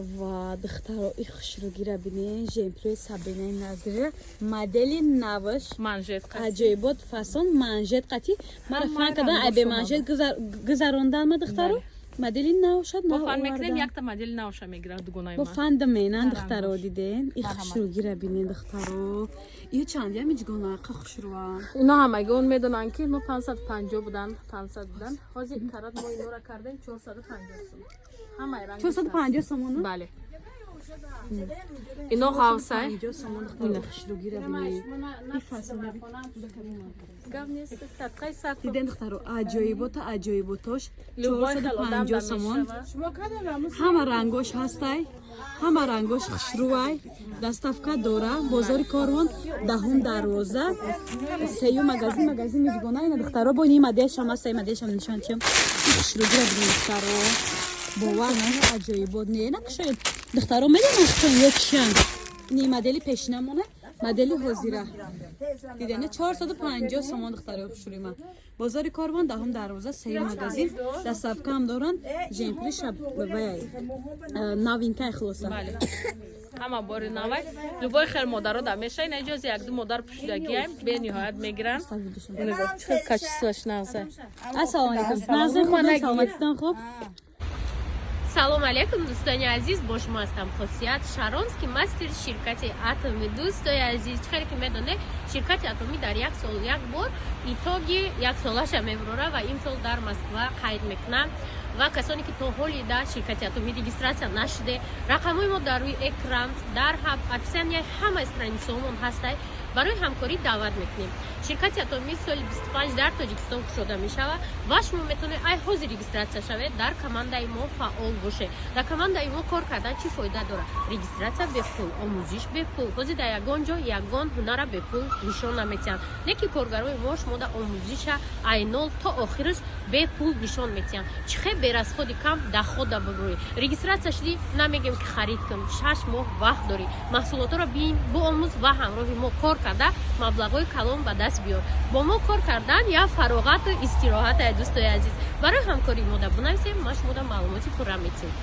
ва духтаро и хушругира бинен жемпри Сабина Назира модели навш манжет аҷоибот фасон манжет қати мара фанкада айбе манжет гузарондан ма духтаро модели навшад бо фан мекунем якта модели навша мегирад дугонаи бо ман фанда менан духтаро диден и хушругира бинен духтаро ё чанд я миҷгона қа хушруа ино ҳамаги он медонанд ки мо 550 будан 500 будан ҳозир карат мо инора кардем 450 сум ҳамаи ранги 450 сомон бале ино ҳавсай 450 сомон духтаро хушругира бинен гап нест садқаи сад диден духтаро аҷоиботош любой хел одам 450 сомон ҳама рангош ҳастай ҳама рангош хушруай доставка дора бозори корвон 10 дарвоза сею магазин миҷгона ина духтаро бо ни моделшам ҳастай моделшам нишон чим хушругира бинен духтаро бовар на аҷоибот не накушоед духтаро медонаш чон ё чишан ни модели пешинамона модели ҳозира дидене 450 сомон духтаро хушруима бозори корвон 10 дарвоза сею магазин доставкаам доранд жемпри шаб новинкаи хулоса бале ҳама бори навай любой хел модаро да меша ин эҷози якду модар пӯшидагиам бениҳоят мегиранд нигоҳ чӣ хел качисаш наза ассалому алайкум наза хона саломатитон хуб салом алейкум дӯстони азиз бо шумо ҳастам хосият шаронский мастер ширкати атоми дӯстои азиз чӣ хеле ки медонед ширкати атомӣ дар як сол як бор итоги як солаша мебурора ва ин сол дар москва қайд мекунад ва касоне ки то ҳоли да ширкати атомӣ регистратсия нашуде рақамҳои мо дар рӯи экран дар описанияи ҳамаи страницаҳомон ҳастай барои ҳамкорӣ даъват мекунем ширкати атомӣ соли 25 дар тоҷикистон кушода мешавад ва шумо метавонед ай ҳозир регистратсия шавед дар командаи мо фаъол бошед дар командаи мо кор кардан чӣ фоида дорад регистратсия бепул омӯзиш бепул ҳозир дар ягон ҷо ягон ҳунара бепул нишон наметиҳанд леки коргарои мо шумода омӯзиша айнол то охираш бепул нишон метиҳанд чӣ хел берасходи кам дахода бибурӣ регистратсия шудӣ намегем ки харид кун 6 моҳ вақт дорӣ маҳсулотро биин буомӯз ва ҳамроҳи мо кор карда маблағҳои калон ба даст биёр бо мо кор кардан як фароғату истироҳат дӯстои азиз барои ҳамкории мо да бинависем ма шумода маълумоти пурра метиҳем